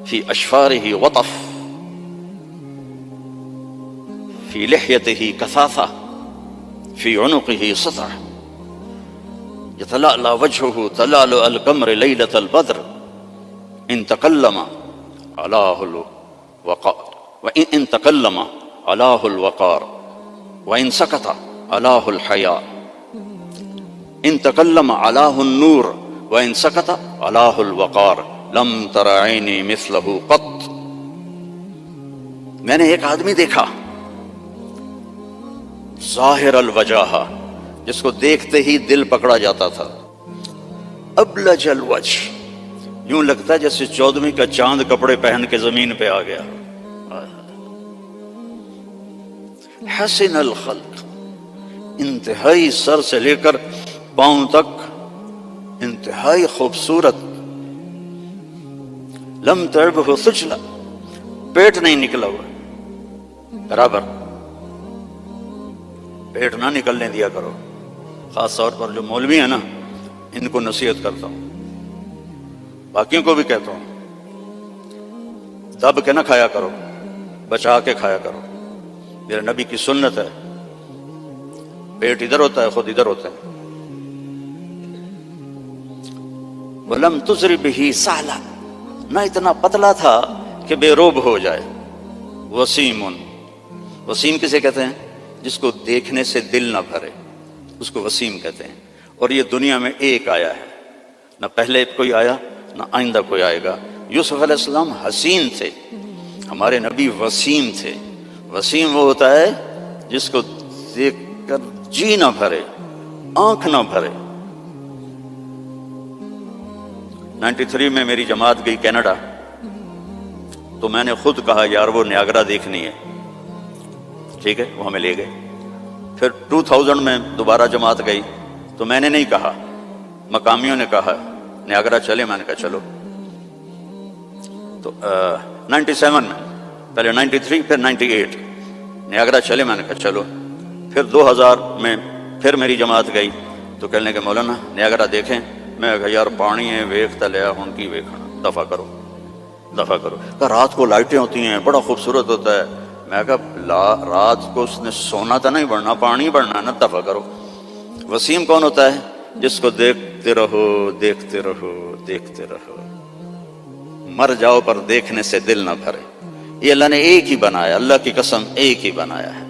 في أشفاره وطف في لحيته كثاثة في عنقه سطع يتلألأ وجهه تلألؤ القمر ليلة البدر إن تكلم علاه الوقار وإن تكلم علاه الوقار وإن سكت علاه الحياء إن تكلم علاه النور وإن سكت علاه الوقار لم تر عيني مثله قط۔ میں نے ایک آدمی دیکھا ظاہر الوجہ، جس کو دیکھتے ہی دل پکڑا جاتا تھا، ابلج الوجہ، یوں لگتا ہے جیسے 14ویں کا چاند کپڑے پہن کے زمین پہ آ گیا، حسن الخلق، انتہائی سر سے لے کر پاؤں تک انتہائی خوبصورت، لم تعبه ثجلا، پیٹ نہیں نکلا ہوا، برابر پیٹ نہ نکلنے دیا کرو۔ خاص طور پر جو مولوی ہیں نا، ان کو نصیحت کرتا ہوں، باقیوں کو بھی کہتا ہوں، دب کے نہ کھایا کرو، بچا کے کھایا کرو۔ میرے نبی کی سنت ہے، پیٹ ادھر ہوتا ہے، خود ادھر ہوتا ہے۔ وَلَمْ تُزْرِ بِهِ سَعْلًا، نہ اتنا پتلا تھا کہ بے روب ہو جائے۔ وسیم، وسیم کسے کہتے ہیں؟ جس کو دیکھنے سے دل نہ بھرے، اس کو وسیم کہتے ہیں۔ اور یہ دنیا میں ایک آیا ہے، نہ پہلے کوئی آیا نہ آئندہ کوئی آئے گا۔ یوسف علیہ السلام حسین تھے، ہمارے نبی وسیم تھے۔ وسیم وہ ہوتا ہے جس کو دیکھ کر جی نہ بھرے، آنکھ نہ بھرے۔ 93 میں میری جماعت گئی کینیڈا، تو میں نے خود کہا یار وہ نیاگرا دیکھنی ہے، ٹھیک ہے، وہ ہمیں لے گئے۔ پھر 2000 میں دوبارہ جماعت گئی، تو میں نے نہیں کہا، مقامیوں نے کہا نیاگرا چلے، میں نے کہا چلو۔ تو 97 میں، پہلے 93 پھر 98، نیاگرا چلے، میں نے کہا چلو۔ پھر 2000 میں پھر میری جماعت گئی، تو کہنے لگے مولانا نیاگرا دیکھیں۔ میں کہا یار پانی ہے، ویکھتا لیا ہوں کی ویکھنا، دفع کرو دفع کرو۔ کہا رات کو لائٹیں ہوتی ہیں، بڑا خوبصورت ہوتا ہے۔ میں کہا رات کو اس نے سونا تو نہیں بڑھنا، پانی بڑھنا ہے نا، دفع کرو۔ وسیم کون ہوتا ہے؟ جس کو دیکھتے رہو دیکھتے رہو دیکھتے رہو، مر جاؤ پر دیکھنے سے دل نہ بھرے۔ یہ اللہ نے ایک ہی بنایا، اللہ کی قسم ایک ہی بنایا ہے۔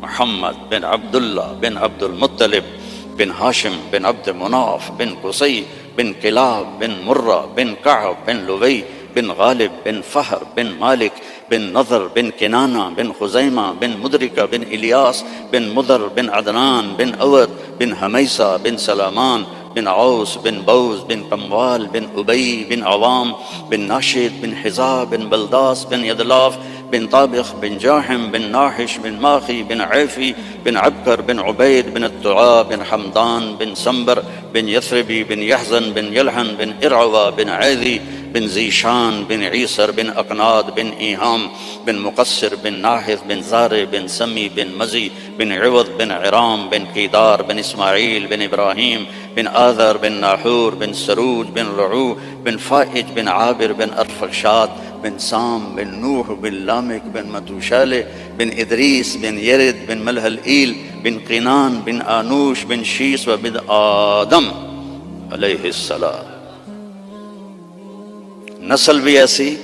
محمد بن عبداللہ بن عبد المطلب بن ہاشم بن عبد مناف بن قصی بن کلاب بن مرہ بن کعب بن لوی بن غالب بن فہر بن مالک بن نضر بن کنانہ بن خزیمہ بن مدرکہ بن الیاس بن مدر بن عدنان بن اود بن حمیسہ بن سلامان بن عوس بن بوز بن قموال بن ابی بن عوام بن ناشد بن حزا بن بلداس بن یدلاف بن طابخ بن جاحم بن ناحش بن ماخی بن عیفی بن عبکر بن عبید بن الطعا بن حمدان بن سنبر بن یثربی بن یحزن بن یلحن بن ارعوہ بن عیذی بن ذیشان بن عیسر بن اقناد بن ایہام بن مقصر بن ناحث بن زارع بن سمی بن مزی بن عوض بن عرام بن قیدار بن اسماعیل بن ابراہیم بن آذر بن ناحور بن سروج بن رعو بن فائج بن عابر بن ارفخشاد بن سام بن نوح بن لامک بن متوشالہ بن ادریس بن یرد بن ملہل ایل بن قینان بن آنوش بن شیس و بن آدم علیہ السلام. نسل بھی ایسی،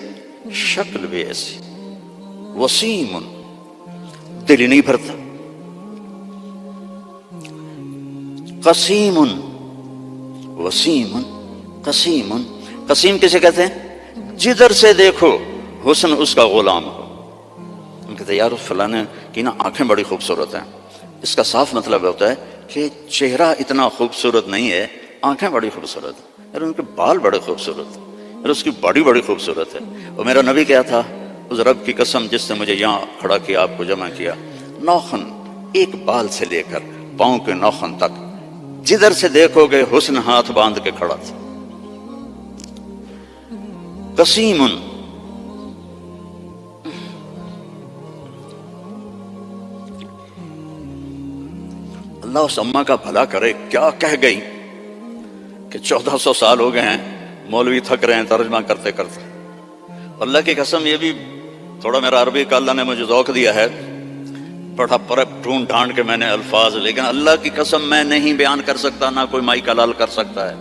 شکل بھی ایسی. وسیم، دل ہی نہیں بھرتا. قسیم، وسیم قسیم. قسیم کسے کہتے ہیں؟ جدھر سے دیکھو حسن اس کا غلام ہو. ہم کہتے ہیں یار فلانے کی نا آنکھیں بڑی خوبصورت ہیں. اس کا صاف مطلب ہوتا ہے کہ چہرہ اتنا خوبصورت نہیں ہے، آنکھیں بڑی خوبصورت ہیں. یار ان کے بال بڑے خوبصورت ہیں، یار اس کی باڈی بڑی خوبصورت ہے. اور میرا نبی کیا تھا؟ اس رب کی قسم جس نے مجھے یہاں کھڑا کیا، آپ کو جمع کیا، ناخن ایک بال سے لے کر پاؤں کے ناخن تک جدھر سے دیکھو گے حسن ہاتھ باندھ کے کھڑا تھا. قسیم. اللہ اس اماں کا بھلا کرے، کیا کہہ گئی کہ 1400 سال ہو گئے ہیں مولوی تھک رہے ہیں ترجمہ کرتے کرتے. اللہ کی قسم یہ بھی تھوڑا میرا عربی کا اللہ نے مجھے ذوق دیا ہے، بڑا پرب ڈھونڈ ڈھانڈ کے میں نے الفاظ، لیکن اللہ کی قسم میں نہیں بیان کر سکتا، نہ کوئی مائی کلال کر سکتا ہے.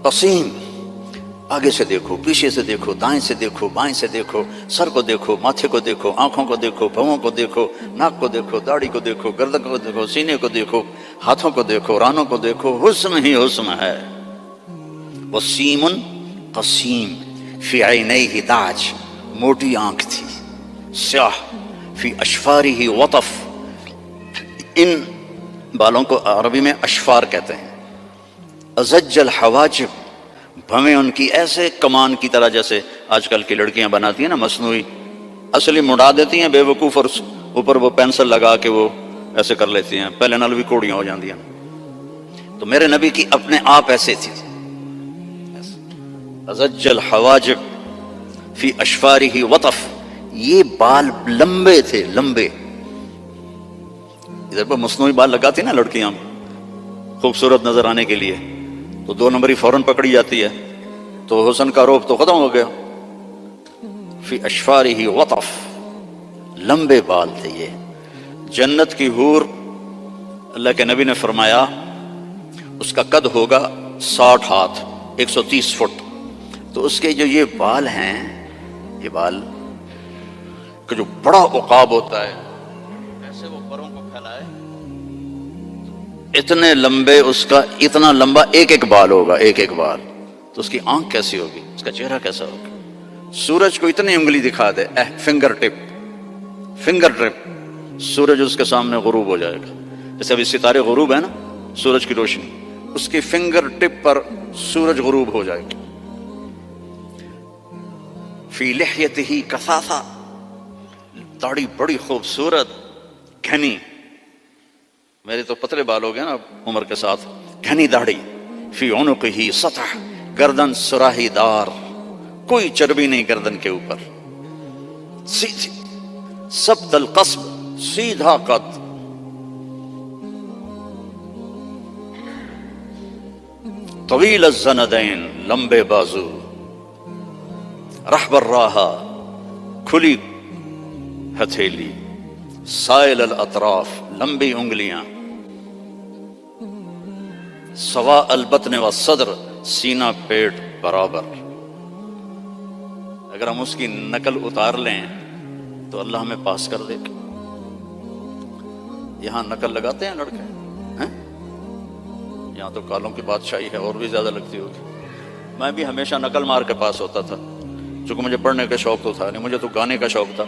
قسیم. آگے سے دیکھو، پیچھے سے دیکھو، دائیں سے دیکھو، بائیں سے دیکھو، سر کو دیکھو، ماتھے کو دیکھو، آنکھوں کو دیکھو، بھووں کو دیکھو، ناک کو دیکھو، داڑھی کو دیکھو، گردن کو دیکھو، سینے کو دیکھو، ہاتھوں کو دیکھو، رانوں کو دیکھو، حسن ہی حسن ہے. وسیم قسیم. فی عینیہ تاج، موٹی آنکھ تھی، سیاہ. فی اشفارہ وطف، ان بالوں کو عربی میں اشفار کہتے ہیں. ازج الحواجب، بھویں ان کی ایسے کمان کی طرح جیسے آج کل کی لڑکیاں بناتی ہیں نا مصنوعی، اصلی مڑا دیتی ہیں بے وقوف، اور اوپر وہ پینسل لگا کے وہ ایسے کر لیتی ہیں، پہلے نال بھی کوڑیاں ہو جاندی ہیں. تو میرے نبی کی اپنے آپ ایسے تھی. ازج الحواجب فی اشفارہ وطف، یہ بال لمبے تھے، لمبے. ادھر پر مصنوعی بال لگاتی ہیں نا لڑکیاں خوبصورت نظر آنے کے لیے، تو 2 نمبری فوراً پکڑی جاتی ہے، تو حسن کا روپ تو ختم ہو گیا. فی اشفارہ وطف، لمبے بال تھے یہ. جنت کی حور، اللہ کے نبی نے فرمایا اس کا قد ہوگا 60 ہاتھ، 130 فٹ. تو اس کے جو یہ بال ہیں، یہ بال کا جو بڑا عقاب ہوتا ہے، ایسے وہ پروں کو پھیلائے، اتنے لمبے، اس کا اتنا لمبا ایک ایک بال ہوگا، ایک ایک بال. تو اس کی آنکھ کیسی ہوگی، اس کا چہرہ کیسا ہوگا. سورج کو اتنی انگلی دکھا دے، فنگر ٹپ، فنگر ٹپ، سورج اس کے سامنے غروب ہو جائے گا. جیسے ابھی ستارے غروب ہے نا، سورج کی روشنی، اس کی فنگر ٹپ پر سورج غروب ہو جائے گا. فی لحیتہ کثافہ، داڑھی بڑی خوبصورت گھنی. میرے تو پتلے بال ہو گئے نا عمر کے ساتھ، گھنی داڑھی. فی عنقہ سطح، گردن سراہی دار، کوئی چربی نہیں گردن کے اوپر، سیدھی. سبط القصب، سیدھا قد. طویل الزندین، لمبے بازو. رحب الراحہ، کھلی ہتھیلی. سائل الاطراف، لمبی انگلیاں. سوا البطن والصدر، سینہ پیٹ برابر. اگر ہم اس کی نقل اتار لیں تو اللہ ہمیں پاس کر دے. یہاں نقل لگاتے ہیں لڑکے ہیں؟ یہاں تو کالوں کی بادشاہی ہے، اور بھی زیادہ لگتی ہوگی. میں بھی ہمیشہ نقل مار کے پاس ہوتا تھا، چونکہ مجھے پڑھنے کا شوق تو تھا نہیں، مجھے تو گانے کا شوق تھا.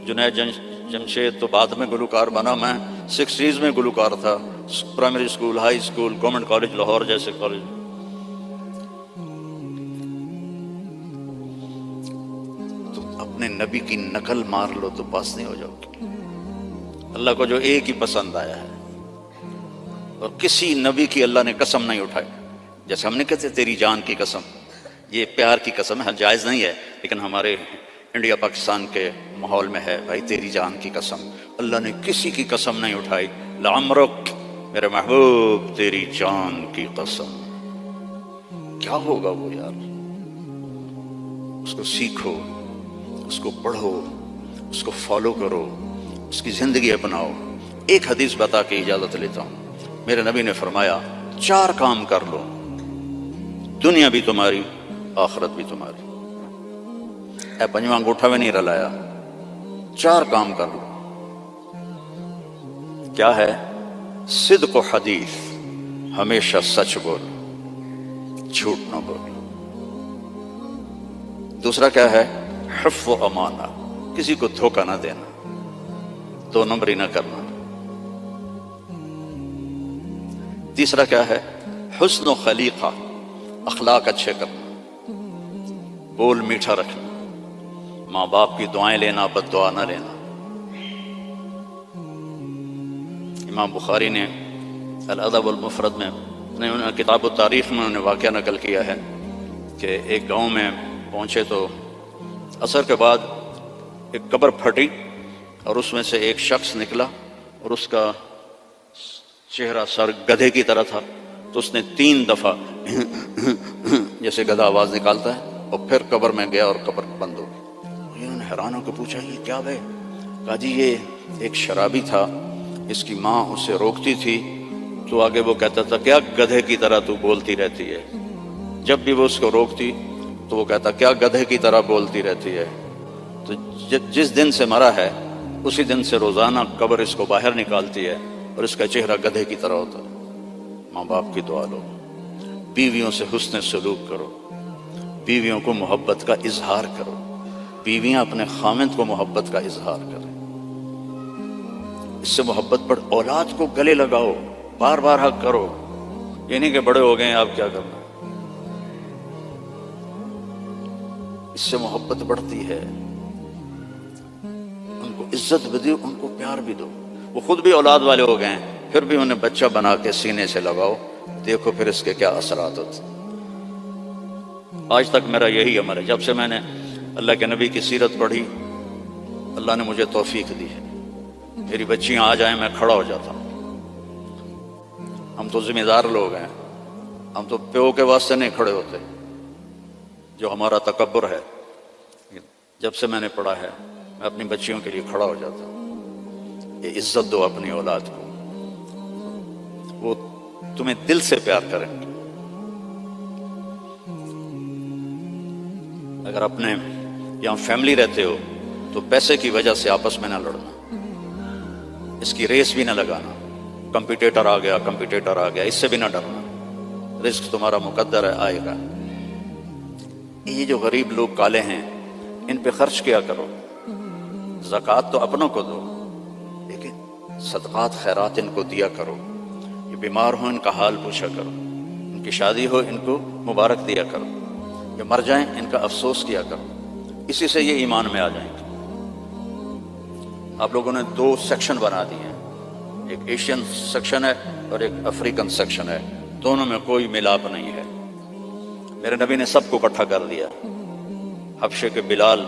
جنید جمشید تو بعد میں گلوکار بنا، میں 60s میں گلوکار تھا. Primary school, high school, government college Lahore جیسے کالج. تو اپنے نبی کی نقل مار لو تو پاس نہیں ہو جاؤ گے. اللہ کو جو ایک ہی پسند آیا ہے، اور کسی نبی کی اللہ نے قسم نہیں اٹھائی. جیسے ہم نے کہتے تیری جان کی قسم، یہ پیار کی قسم ہے، جائز نہیں ہے، لیکن ہمارے انڈیا پاکستان کے ماحول میں ہے بھائی تیری جان کی قسم. اللہ نے کسی کی قسم نہیں اٹھائی. لعمرک، میرے محبوب تیری جان کی قسم. کیا ہوگا وہ یار؟ اس کو سیکھو، اس کو پڑھو، اس کو فالو کرو، اس کی زندگی اپناؤ. ایک حدیث بتا کے اجازت لیتا ہوں. میرے نبی نے فرمایا 4 کام کر لو، دنیا بھی تمہاری آخرت بھی تمہاری. اے پنجواں انگوٹھا میں نہیں رلایا، 4 کام کر لو. کیا ہے؟ صدق و حدیث، ہمیشہ سچ بول، جھوٹ نہ بول. دوسرا کیا ہے؟ حفظ و امانہ، کسی کو دھوکہ نہ دینا، 2 نمبری نہ کرنا. تیسرا کیا ہے؟ حسن و خلیقہ، اخلاق اچھے کرنا، بول میٹھا رکھنا، ماں باپ کی دعائیں لینا، بد دعا نہ لینا. امام بخاری نے الادب المفرد میں کتاب التاریخ میں انہوں نے واقعہ نقل کیا ہے کہ ایک گاؤں میں پہنچے تو عصر کے بعد ایک قبر پھٹی اور اس میں سے ایک شخص نکلا اور اس کا چہرہ سر گدھے کی طرح تھا. تو اس نے 3 دفعہ جیسے گدھا آواز نکالتا ہے اور پھر قبر میں گیا اور قبر بند ہو گئی. انہوں نے حیران ہو کے پوچھا یہ کیا بھائی؟ کہا جی یہ ایک شرابی تھا، اس کی ماں اسے روکتی تھی تو آگے وہ کہتا تھا کیا گدھے کی طرح تو بولتی رہتی ہے. جب بھی وہ اس کو روکتی تو وہ کہتا کیا گدھے کی طرح بولتی رہتی ہے. تو جس دن سے مرا ہے اسی دن سے روزانہ قبر اس کو باہر نکالتی ہے اور اس کا چہرہ گدھے کی طرح ہوتا ہے. ماں باپ کی دعا لو، بیویوں سے حسن سلوک کرو، بیویوں کو محبت کا اظہار کرو، بیویاں اپنے خامند کو محبت کا اظہار کریں. اس سے محبت بڑھ. اولاد کو گلے لگاؤ، بار بار حق کرو. یہ نہیں کہ بڑے ہو گئے ہیں آپ کیا کرنا. اس سے محبت بڑھتی ہے. ان کو عزت بھی دو، ان کو پیار بھی دو. وہ خود بھی اولاد والے ہو گئے ہیں پھر بھی انہیں بچہ بنا کے سینے سے لگاؤ، دیکھو پھر اس کے کیا اثرات ہوتے. آج تک میرا یہی عمل ہے. جب سے میں نے اللہ کے نبی کی سیرت پڑھی اللہ نے مجھے توفیق دی ہے. میری بچیاں آ جائیں میں کھڑا ہو جاتا ہوں. ہم تو ذمہ دار لوگ ہیں، ہم تو پیو کے واسطے نہیں کھڑے ہوتے جو ہمارا تکبر ہے. جب سے میں نے پڑھا ہے میں اپنی بچیوں کے لیے کھڑا ہو جاتا ہوں. یہ عزت دو اپنی اولاد کو، وہ تمہیں دل سے پیار کریں. اگر اپنے یہاں فیملی رہتے ہو تو پیسے کی وجہ سے آپس میں نہ لڑنا، اس کی ریس بھی نہ لگانا. کمپیٹیٹر آ گیا اس سے بھی نہ ڈرنا. رزق تمہارا مقدر ہے، آئے گا. یہ جو غریب لوگ کالے ہیں ان پہ خرچ کیا کرو. زکوٰۃ تو اپنوں کو دو لیکن صدقات خیرات ان کو دیا کرو. یہ بیمار ہو ان کا حال پوچھا کرو، ان کی شادی ہو ان کو مبارک دیا کرو، یہ مر جائیں ان کا افسوس کیا کرو. اسی سے یہ ایمان میں آ جائیں گے. آپ لوگوں نے 2 سیکشن بنا دیے ہیں، ایک ایشین سیکشن ہے اور ایک افریقن سیکشن ہے. دونوں میں کوئی ملاپ نہیں ہے. میرے نبی نے سب کو اکٹھا کر دیا. حبشے کے بلال،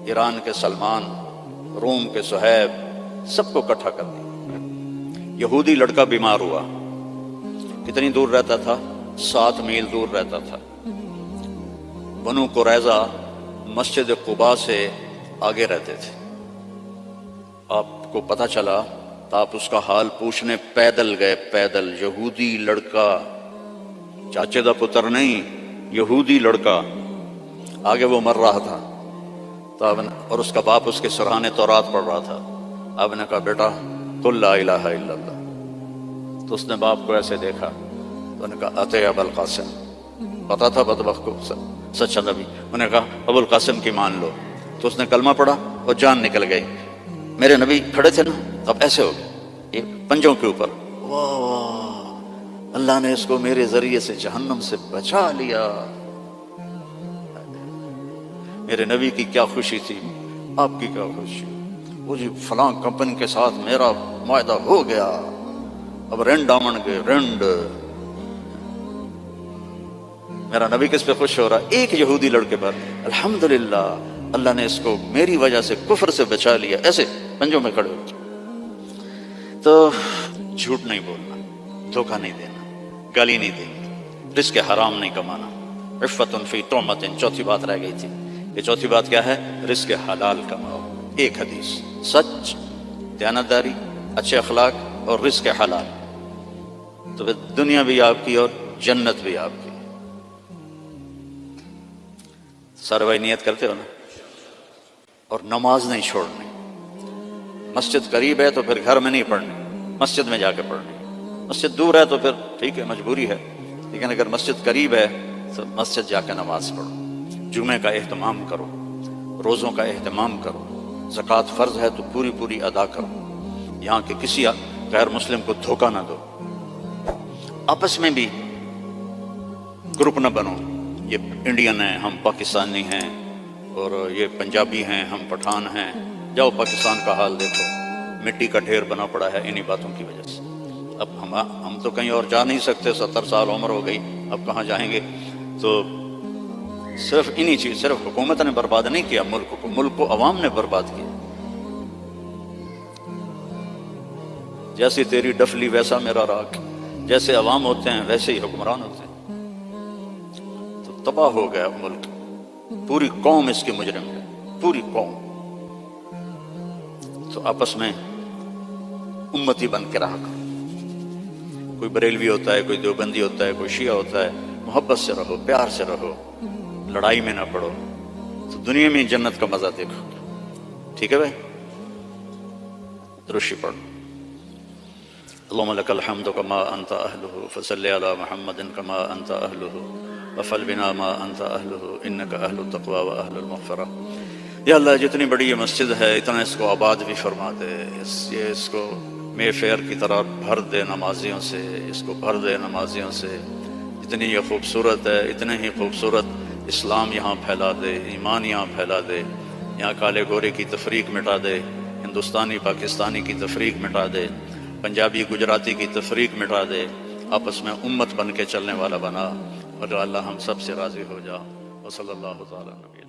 ایران کے سلمان، روم کے صہیب، سب کو اکٹھا کر دیا. یہودی لڑکا بیمار ہوا، کتنی دور رہتا تھا؟ 7 میل دور رہتا تھا. بنو قریظہ مسجد قباء سے آگے رہتے تھے. آپ کو پتہ چلا تو آپ اس کا حال پوچھنے پیدل گئے. پیدل یہودی لڑکا، چاچے دا پتر نہیں، یہودی لڑکا. آگے وہ مر رہا تھا تو اور اس کا باپ اس کے سرحانے تورات پڑھ رہا تھا. آپ نے کہا بیٹا قل لا الہ الا اللہ. تو اس نے باپ کو ایسے دیکھا تو انہوں نے کہا اتے ابو القاسم. پتا تھا بدبخت کو سچا نبی. انہوں نے کہا ابو القاسم کی مان لو. تو اس نے کلمہ پڑھا اور جان نکل گئی. میرے نبی کھڑے تھے نا اب ایسے ہو گئے یہ پنجوں کے اوپر. واہ واہ، اللہ نے اس کو میرے ذریعے سے جہنم سے بچا لیا. میرے نبی کی کیا خوشی تھی، آپ کی کیا خوشی. وہ جی فلاں کمپنی کے ساتھ میرا معاہدہ ہو گیا، اب رینڈ آمن گے رینڈ. میرا نبی کس پہ خوش ہو رہا؟ ایک یہودی لڑکے پر. الحمدللہ اللہ نے اس کو میری وجہ سے کفر سے بچا لیا. ایسے پنجوں میں کھڑے ہو. تو جھوٹ نہیں بولنا، دھوکہ نہیں دینا، گالی نہیں دینی، رزق حرام نہیں کمانا. عفت فی طعمۃ. چوتھی بات رہ گئی تھی. یہ چوتھی بات کیا ہے؟ رزق حلال کماؤ. ایک حدیث، سچ، دیانتداری، اچھے اخلاق اور رزق حلال، تو پھر دنیا بھی آپ کی اور جنت بھی آپ کی. سارے بھائی نیت کرتے ہو نا؟ اور نماز نہیں چھوڑنی. مسجد قریب ہے تو پھر گھر میں نہیں پڑھنی، مسجد میں جا کے پڑھنی. مسجد دور ہے تو پھر ٹھیک ہے مجبوری ہے، لیکن اگر مسجد قریب ہے تو مسجد جا کے نماز پڑھو. جمعے کا اہتمام کرو، روزوں کا اہتمام کرو. زکوٰۃ فرض ہے تو پوری پوری ادا کرو. یہاں کے کسی غیر مسلم کو دھوکہ نہ دو. آپس میں بھی گروپ نہ بنو، یہ انڈین ہیں ہم پاکستانی ہیں، اور یہ پنجابی ہیں ہم پٹھان ہیں. جاؤ پاکستان کا حال دیکھو، مٹی کا ڈھیر بنا پڑا ہے انہی باتوں کی وجہ سے. اب ہم تو کہیں اور جا نہیں سکتے، 70 سال عمر ہو گئی، اب کہاں جائیں گے؟ تو صرف انہی چیز، صرف حکومت نے برباد نہیں کیا ملک کو عوام نے برباد کیا. جیسی تیری ڈفلی ویسا میرا راگ. جیسے عوام ہوتے ہیں ویسے ہی حکمران ہوتے ہیں. تو تباہ ہو گیا ملک. پوری قوم اس کی مجرم ہے، پوری قوم. تو آپس میں امتی بن کے رہا کرو. کوئی بریلوی ہوتا ہے، کوئی دیوبندی ہوتا ہے، کوئی شیعہ ہوتا ہے. محبت سے رہو، پیار سے رہو، لڑائی میں نہ پڑو، تو دنیا میں جنت کا مزہ دیکھو. ٹھیک ہے بھائی؟ درشی پڑھو. اللهم لك الحمد كما أنت أهله فصل على محمد كما أنت أهله وفعل بنا ما أنت أهله إنك أهل التقوى وأهل المغفرة. یا اللہ جتنی بڑی یہ مسجد ہے اتنا اس کو آباد بھی فرما دے. اس کو مے فیئر کی طرح بھر دے نمازیوں سے، اس کو بھر دے نمازیوں سے. اتنی یہ خوبصورت ہے، اتنے ہی خوبصورت اسلام یہاں پھیلا دے، ایمان یہاں پھیلا دے. یہاں کالے گورے کی تفریق مٹا دے، ہندوستانی پاکستانی کی تفریق مٹا دے، پنجابی گجراتی کی تفریق مٹا دے. آپس میں امت بن کے چلنے والا بنا. اور اللہ ہم سب سے راضی ہو جا. وصلی اللہ تعالی نبی